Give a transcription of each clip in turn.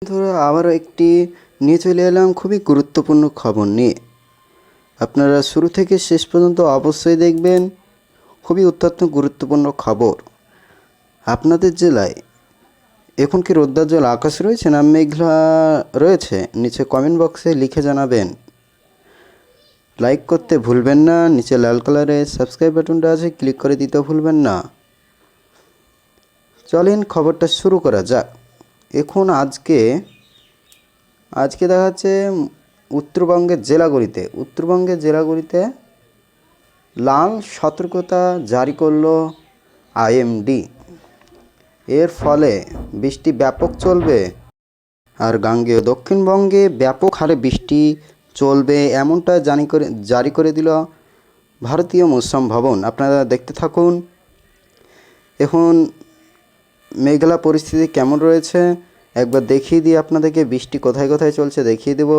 বন্ধুরা, আবারও একটি নিয়ে চলে এলাম খুবই গুরুত্বপূর্ণ খবর নিয়ে। আপনারা শুরু থেকে শেষ পর্যন্ত অবশ্যই দেখবেন। খুবই অত্যন্ত গুরুত্বপূর্ণ খবর। আপনাদের জেলায় এখন কি রৌদ্রোজ্জ্বল আকাশ রয়েছে না মেঘলা রয়েছে? নিচে কমেন্ট বক্সে লিখে জানাবেন। লাইক করতে ভুলবেন না। নিচে লাল কালারের সাবস্ক্রাইব বাটনটা আছে, ক্লিক করে দিতে ভুলবেন না। চলেন খবরটা শুরু করা যাক। এখন আজকে দেখা যাচ্ছে উত্তরবঙ্গের জেলাগুলিতে লাল সতর্কতা জারি করলো আইএমডি। এর ফলে বৃষ্টি ব্যাপক চলবে, আর গাঙ্গেয় দক্ষিণবঙ্গে ব্যাপক হারে বৃষ্টি চলবে এমনটা জারি করে দিল ভারতীয় মৌসুম ভবন। আপনারা দেখতে থাকুন। এখন মেঘলা পরিস্থিতি কেমন রয়েছে একবার দেখিয়ে দিই আপনাদেরকে। বৃষ্টি কোথায় কোথায় চলছে দেখিয়ে দেব।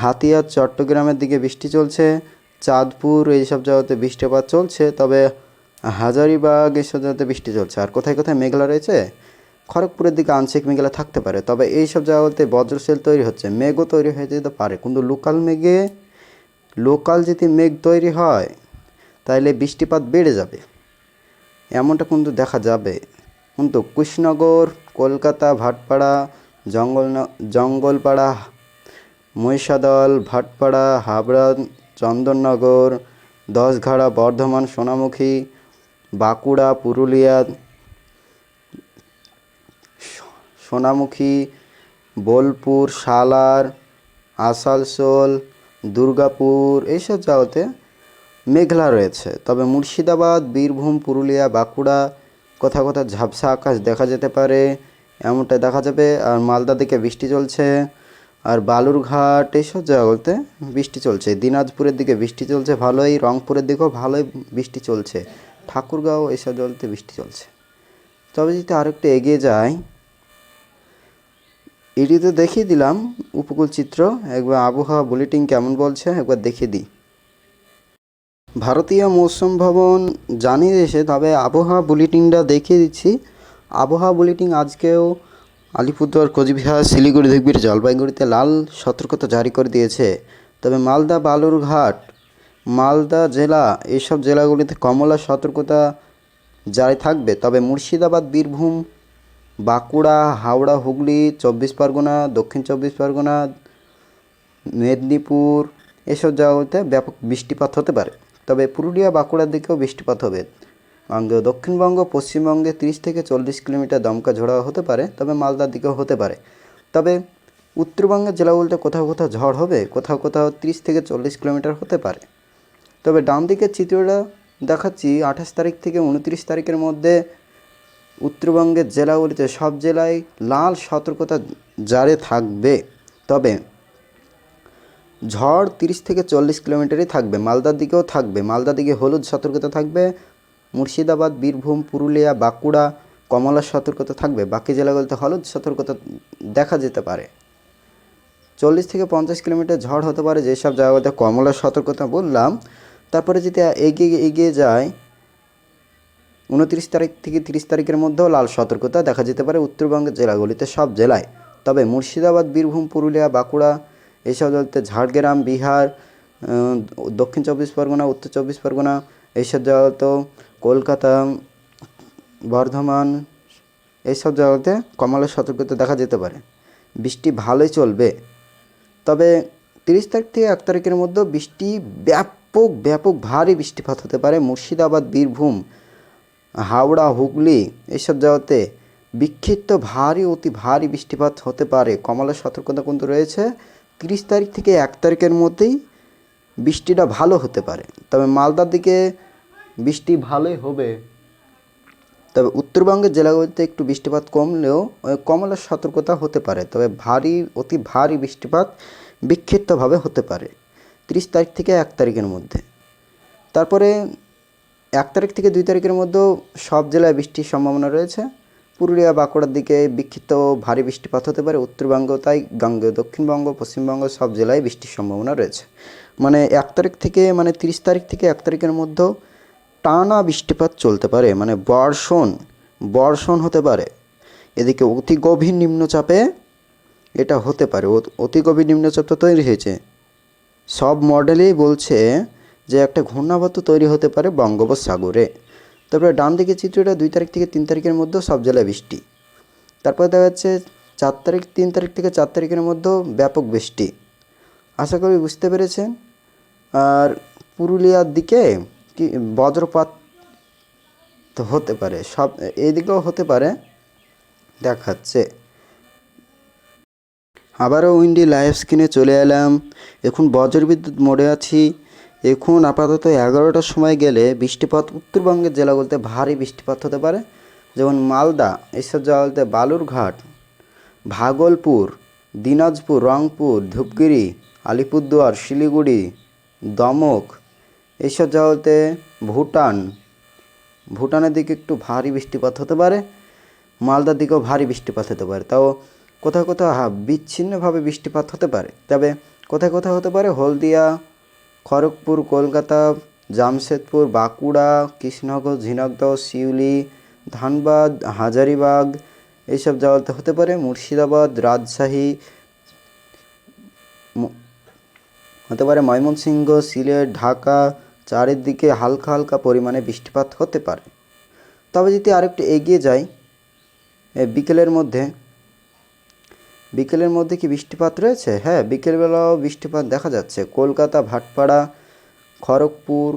হাতিয়ার, চট্টগ্রামের দিকে বৃষ্টি চলছে, চাঁদপুর এইসব জায়গাতে বৃষ্টিপাত চলছে, তবে হাজারিবাগ এইসব জায়গাতে বৃষ্টি চলছে। আর কোথায় কোথায় মেঘলা রয়েছে, খড়গপুরের দিকে আংশিক মেঘলা থাকতে পারে, তবে এইসব জায়গাতে বজ্রশেল তৈরি হচ্ছে, মেঘও তৈরি হয়ে যেতে পারে। কিন্তু লোকাল যদি মেঘ তৈরি হয় তাহলে বৃষ্টিপাত বেড়ে যাবে, এমনটা কিন্তু দেখা যাবে। কিন্তু কুশনগর, কলকাতা, ভাটপাড়া, জঙ্গলপাড়া, মহিষাদল, ভাটপাড়া, হাবড়া, চন্দননগর, দশঘাড়া, বর্ধমান, সোনামুখী, বাঁকুড়া, পুরুলিয়া, বোলপুর, সালার, আসানসোল, দুর্গাপুর এইসব জায়গাতে মেঘলা রয়েছে। তবে মুর্শিদাবাদ, বীরভূম, পুরুলিয়া, বাঁকুড়া কোথাও কোথাও ঝাপসা আকাশ দেখা যেতে পারে, এমনটা দেখা যাবে। আর মালদা দিকে বৃষ্টি চলছে, আর বালুরঘাট এইসব জায়গাগুলোতে বৃষ্টি চলছে। দিনাজপুরের দিকে বৃষ্টি চলছে ভালোই, রংপুরের দিকেও ভালোই বৃষ্টি চলছে, ঠাকুরগাঁও এইসব জায়গাতে বৃষ্টি চলছে। তবে যদি আরেকটু এগিয়ে যায়, এটিতে দেখিয়ে দিলাম উপকূল চিত্র। একবার আবহাওয়া বুলেটিন কেমন বলছে একবার দেখিয়ে দিই। ভারতীয় মৌসুম ভবন জানিয়ে দিয়েছে, তবে আবহাওয়া বুলেটিনটা দেখিয়ে দিচ্ছি। আবহাওয়া বুলেটিন আজকেও আলিপুরদুয়ার, কোচবিহার, শিলিগুড়ি, ধূপগুড়ি, জলপাইগুড়িতে লাল সতর্কতা জারি করে দিয়েছে। তবে মালদা, বালুরঘাট, মালদা জেলা এইসব জেলাগুলিতে কমলা সতর্কতা জারি থাকবে। তবে মুর্শিদাবাদ, বীরভূম, বাঁকুড়া, হাওড়া, হুগলি, দক্ষিণ চব্বিশ পরগনা, মেদিনীপুর এসব জায়গাতে ব্যাপক বৃষ্টিপাত হতে পারে। তবে পুরুলিয়া, বাঁকুড়ার দিকেও বৃষ্টিপাত হবে। দক্ষিণবঙ্গ, পশ্চিমবঙ্গে 30 থেকে 40 কিলোমিটার দমকা ঝড় হতে পারে, তবে মালদার দিকেও হতে পারে। তবে উত্তরবঙ্গের জেলাগুলোতে কোথাও কোথাও ঝড় হবে, কোথাও কোথাও 30 থেকে 40 কিলোমিটার হতে পারে। তবে ডান দিকের চিত্রটা দেখাচ্ছি, 28 তারিখ থেকে 29 তারিখের মধ্যে উত্তরবঙ্গের জেলাগুলিতে সব জেলায় লাল সতর্কতা জারি থাকবে। তবে ঝড় 30 থেকে 40 কিলোমিটারই থাকবে। মালদার দিকেও থাকবে, মালদার দিকে হলুদ সতর্কতা থাকবে। মুর্শিদাবাদ, বীরভূম, পুরুলিয়া, বাঁকুড়া কমলা সতর্কতা থাকবে। বাকি জেলাগুলোতে হলুদ সতর্কতা দেখা যেতে পারে। 40 থেকে 50 কিলোমিটার ঝড় হতে পারে যেসব জায়গাতে কমলা সতর্কতা বললাম। তারপরে যদি এগিয়ে যায়, 29 তারিখ থেকে 30 তারিখের মধ্যেও লাল সতর্কতা দেখা যেতে পারে উত্তরবঙ্গের জেলাগুলিতে সব জেলায়। তবে মুর্শিদাবাদ, বীরভূম, পুরুলিয়া, বাঁকুড়া এইসব জেলাতে, ঝাড়গ্রাম, বিহার, দক্ষিণ চব্বিশ পরগনা, উত্তর চব্বিশ পরগনা এইসব জায়গাতেও, কলকাতা, বর্ধমান এইসব জায়গাতে কমলা সতর্কতা দেখা যেতে পারে। বৃষ্টি ভালোই চলবে। তবে 30 তারিখ থেকে 1 তারিখের মধ্যে বৃষ্টি ব্যাপক ভারী বৃষ্টিপাত হতে পারে। মুর্শিদাবাদ, বীরভূম, হাওড়া, হুগলি এইসব জায়গাতে বিক্ষিপ্ত অতি ভারী বৃষ্টিপাত হতে পারে। কমলা সতর্কতা কিন্তু রয়েছে। 30 তারিখ থেকে 1 তারিখের মধ্যেই বৃষ্টিটা ভালো হতে পারে। তবে মালদার দিকে বৃষ্টি ভালোই হবে। তবে উত্তরবঙ্গের জেলাগুলিতে একটু বৃষ্টিপাত কমলেও কমলা সতর্কতা হতে পারে। তবে অতি ভারী বৃষ্টিপাত বিক্ষিপ্তভাবে হতে পারে 30 তারিখ থেকে 1 তারিখের মধ্যে। তারপরে 1 তারিখ থেকে 2 তারিখের মধ্যেও সব জেলায় বৃষ্টির সম্ভাবনা রয়েছে। পুরুলিয়া, বাঁকুড়ার দিকে বিক্ষিপ্ত ভারী বৃষ্টিপাত হতে পারে। উত্তরবঙ্গ তাই, গাঙ্গেয় দক্ষিণবঙ্গ, পশ্চিমবঙ্গ সব জেলায় বৃষ্টির সম্ভাবনা রয়েছে। 1 তারিখ থেকে 30 তারিখ থেকে 1 তারিখের মধ্যেও টানা বৃষ্টিপাত চলতে পারে, বর্ষণ হতে পারে। এদিকে অতি গভীর নিম্নচাপে এটা হতে পারে, অতি গভীর নিম্নচাপ তো তৈরি হয়েছে। সব মডেলেই বলছে যে একটা ঘূর্ণাবর্ত তৈরি হতে পারে বঙ্গোপসাগরে। তারপরে ডান দিকে চিত্রটা 2 তারিখ থেকে 3 তারিখের মধ্যেও সব জেলায় বৃষ্টি। তারপরে দেখা যাচ্ছে 4 তারিখ 3 তারিখ থেকে 4 তারিখের মধ্যেও ব্যাপক বৃষ্টি। আশা করি বুঝতে পেরেছেন। আর পুরুলিয়ার দিকে কি বজ্রপাত তো হতে পারে, সব এইদিকেও হতে পারে দেখাচ্ছে। আবারও উইন্ডি লাইভ স্ক্রিনে চলে এলাম। এখন বজ্রবিদ্যুৎ মোডে আছি। এখন আপাতত 11টার সময় গেলে বৃষ্টিপাত উত্তরবঙ্গের জেলাগুলোতে ভারী বৃষ্টিপাত হতে পারে, যেমন মালদা, এইসব জেলাগুলোতে বালুরঘাট, ভাগলপুর, দিনাজপুর, রংপুর, ধূপগুড়ি, আলিপুরদুয়ার, শিলিগুড়ি, দমক, এইসব জেলাগুলোতে ভুটানের দিকে একটু ভারী বৃষ্টিপাত হতে পারে। মালদার দিকেও ভারী বৃষ্টিপাত হতে পারে, তাও কোথাও কোথাও বিচ্ছিন্নভাবে বৃষ্টিপাত হতে পারে। তবে কোথায় কোথাও হতে পারে হলদিয়া, খড়গপুর, কলকাতা, জামশেদপুর, বাঁকুড়া, কৃষ্ণনগর, ঝিনাইদহ, সিউড়ি, ধানবাদ, হাজারিবাগ, এইসব জায়গাতে হতে পারে। মুর্শিদাবাদ, রাজশাহী হতে পারে, ময়মনসিংহ, সিলেট, ঢাকা, চারিদিকে হালকা হালকা পরিমাণে বৃষ্টিপাত হতে পারে। তবে যদি আরেকটু এগিয়ে যাই, বিকেলের মধ্যে কি বৃষ্টিপাত রয়েছে? হ্যাঁ, বিকেলবেলাও বৃষ্টিপাত দেখা যাচ্ছে। কলকাতা, ভাটপাড়া, খড়গপুর,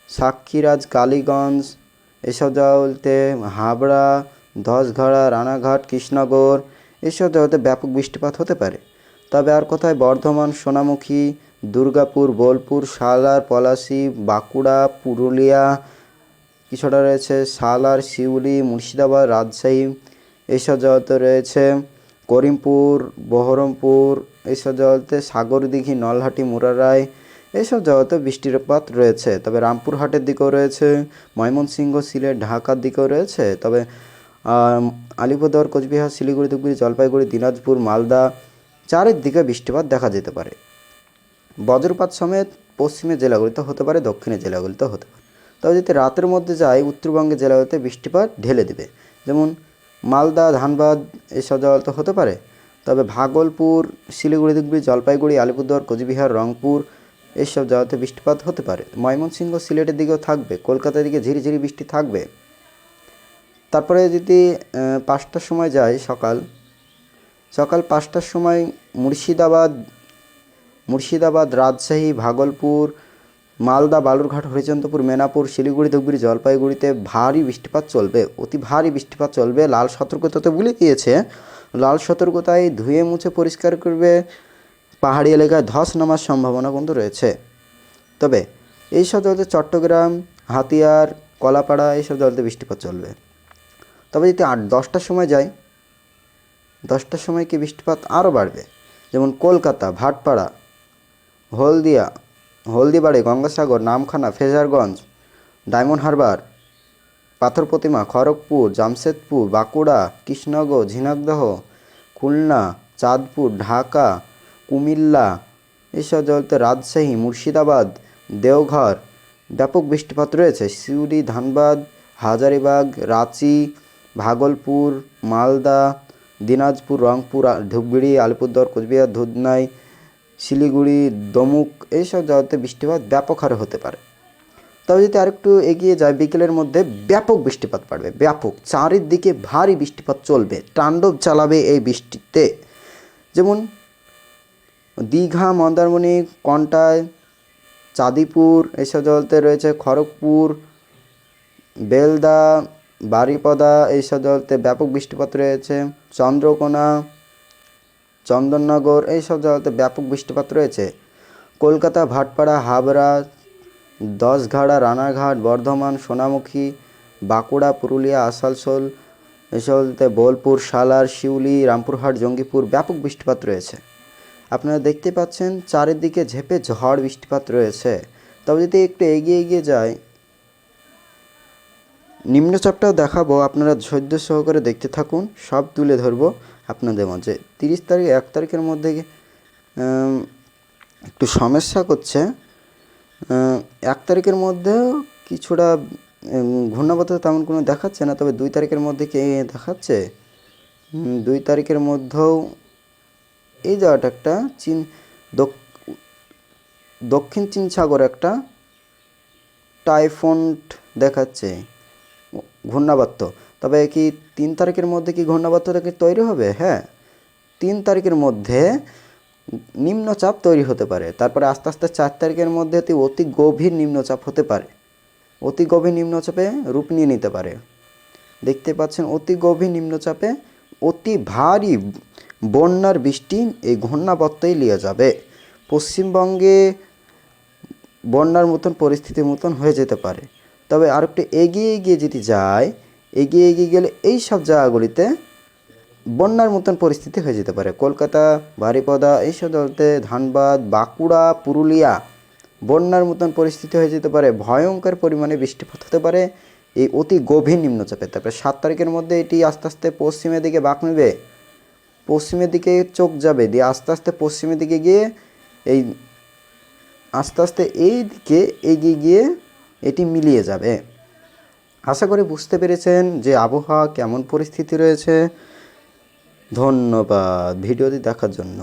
সাক্ষীরাজ, কালীগঞ্জ, এসব জায়গাতে, হাবড়া, ধসঘড়া, রানাঘাট, কৃষ্ণনগর, এসব জায়গাতে ব্যাপক বৃষ্টিপাত হতে পারে। তবে আর কোথায় বর্ধমান, সোনামুখী, দুর্গাপুর, বোলপুর, সালার, পলাশী, বাঁকুড়া, পুরুলিয়া, কিছুটা রয়েছে সালার, সিউড়ি, মুর্শিদাবাদ, রাজশাহী, এইসব জায়গাতে রয়েছে করিমপুর, বহরমপুর, এইসব জায়গাতে সাগরদিঘি, নলহাটি, মুরারাই, এইসব জায়গাতে বৃষ্টিপাত রয়েছে। তবে রামপুরহাটের দিকেও রয়েছে, ময়মনসিংহ, সিলেট, ঢাকার দিকেও রয়েছে। তবে আলিপুরদুয়ার, কোচবিহার, শিলিগুড়ি, ধূপগুড়ি, জলপাইগুড়ি, দিনাজপুর, মালদা, চারিদিকে বৃষ্টিপাত দেখা যেতে পারে। বজ্রপাত সমেত পশ্চিমের জেলাগুলিতে হতে পারে, দক্ষিণের জেলাগুলিতে হতে পারে। তবে যদি রাতের মধ্যে যায়, উত্তরবঙ্গের জেলাগুলিতে বৃষ্টিপাত ঢেলে দেবে, যেমন মালদা, ধানবাদ, এইসব জায়গাতে হতে পারে। তবে ভাগলপুর, শিলিগুড়ি, ধূপগুড়ি, জলপাইগুড়ি, আলিপুরদুয়ার, কোচবিহার, রংপুর, এইসব জায়গাতে বৃষ্টিপাত হতে পারে। ময়মনসিংহ, সিলেটের দিকেও থাকবে, কলকাতার দিকে ঝিরিঝিরি বৃষ্টি থাকবে। তারপরে যদি 5টার সময় যাই, সকাল 5টার সময় মুর্শিদাবাদ, রাজশাহী, ভাগলপুর, মালদা, বালুরঘাট, হরিচন্দ্রপুর, মেনাপুর, শিলিগুড়ি, ধূপগুড়ি, জলপাইগুড়িতে ভারী বৃষ্টিপাত চলবে, অতি ভারী বৃষ্টিপাত চলবে। লাল সতর্কতাতে বলে দিয়েছে, লাল সতর্কতায় ধুয়ে মুছে পরিষ্কার করবে। পাহাড়ি এলাকায় ধস নামার সম্ভাবনা কিন্তু রয়েছে। তবে এইসব জায়গাতে চট্টগ্রাম, হাতিয়ার, কলাপাড়া, এইসব জায়গাতে বৃষ্টিপাত চলবে। তবে যদি 10টার সময় যাই, 10টার সময় কি বৃষ্টিপাত আরও বাড়বে, যেমন কলকাতা, ভাটপাড়া, হলদিবাড়ি, গঙ্গাসাগর, নামখানা, ফ্রেজারগঞ্জ, ডায়মন্ড হারবার, পাথর প্রতিমা, খড়গপুর, জামশেদপুর, বাঁকুড়া, কৃষ্ণনগর, ঝিনাইদহ, খুলনা, চাঁদপুর, ঢাকা, কুমিল্লা, এইসব জায়গাতে রাজশাহী, মুর্শিদাবাদ, দেওঘর ব্যাপক বৃষ্টিপাত রয়েছে। সিউড়ি, ধানবাদ, হাজারিবাগ, রাঁচি, ভাগলপুর, মালদা, দিনাজপুর, রংপুর, ধূপগুড়ি, আলিপুরদুয়ার, কোচবিহার, ধুবড়ী, শিলিগুড়ি, দমুক, এইসব জায়গাতে বৃষ্টিপাত ব্যাপক হারে হতে পারে। তবে যদি আরেকটু এগিয়ে যায়, বিকেলের মধ্যে ব্যাপক বৃষ্টিপাত বাড়বে, ব্যাপক, চারিদিকে ভারী বৃষ্টিপাত চলবে, তাণ্ডব চালাবে এই বৃষ্টিতে। যেমন দীঘা, মন্দারমণি, কন্টাই, চাঁদিপুর, এইসব জায়গাতে রয়েছে খড়গপুর, বেলদা, বারিপদা, এইসব জায়গাতে ব্যাপক বৃষ্টিপাত রয়েছে। চন্দ্রকোনা, চন্দননগর, এইসব জায়গাতে ব্যাপক বৃষ্টিপাত রয়েছে। কলকাতা, ভাটপাড়া, হাবড়া, দশঘাড়া, রানাঘাট, বর্ধমান, সোনামুখী, বাঁকুড়া, পুরুলিয়া, আসানসোল, এসবতে বোলপুর, সালার, শিউলি, রামপুরহাট, জঙ্গিপুর ব্যাপক বৃষ্টিপাত রয়েছে। আপনারা দেখতে পাচ্ছেন চারিদিকে ঝেঁপে ঝড় বৃষ্টিপাত রয়েছে। তবে যদি একটু এগিয়ে যায়, নিম্নচাপটাও দেখাবো, আপনারা ধৈর্য সহকারে দেখতে থাকুন, সব তুলে ধরবো আপনাদের মাঝে। 30 তারিখ 1 তারিখের মধ্যে একটু সমস্যা করছে। 1 তারিখের মধ্যেও কিছুটা ঘূর্ণাবর্ত তেমন কোনো দেখাচ্ছে না। তবে 2 তারিখের মধ্যে কি দেখাচ্ছে? 2 তারিখের মধ্যেও এই জায়গাটা একটা দক্ষিণ চীন সাগর একটা টাইফন্ট দেখাচ্ছে ঘূর্ণাবর্ত। তবে কি 3 তারিখের মধ্যে কি ঘূর্ণাবর্তটা কি তৈরি হবে? হ্যাঁ, 3 তারিখের মধ্যে নিম্নচাপ তৈরি হতে পারে। তারপরে আস্তে আস্তে 4 তারিখের মধ্যে অতি গভীর নিম্নচাপ হতে পারে, অতি গভীর নিম্নচাপে রূপ নিয়ে নিতে পারে। দেখতে পাচ্ছেন অতি গভীর নিম্নচাপে অতি ভারী বন্যার বৃষ্টি এই ঘূর্ণাবর্তই নিয়ে যাবে। পশ্চিমবঙ্গে বন্যার মতন পরিস্থিতির মতন হয়ে যেতে পারে। তবে আর একটু এগিয়ে এগিয়ে যদি যায়, এগিয়ে এগিয়ে গেলে এই সব জায়গাগুলিতে বন্যার মতন পরিস্থিতি হয়ে যেতে পারে। কলকাতা, বারিপদা, এইসব জায়গাতে, ধানবাদ, বাঁকুড়া, পুরুলিয়া বন্যার মতন পরিস্থিতি হয়ে যেতে পারে। ভয়ঙ্কর পরিমাণে বৃষ্টিপাত হতে পারে এই অতি গভীর নিম্নচাপে। তারপরে 7 তারিখের মধ্যে এটি আস্তে আস্তে পশ্চিমের দিকে বাঁক নেবে, পশ্চিমের দিকে চোখ যাবে, দিয়ে আস্তে আস্তে পশ্চিমের দিকে গিয়ে এই আস্তে আস্তে এই দিকে এগিয়ে গিয়ে এটি মিলিয়ে যাবে। আশা করি বুঝতে পেরেছেন যে আবহাওয়া কেমন পরিস্থিতি রয়েছে। ধন্যবাদ ভিডিওটি দেখার জন্য।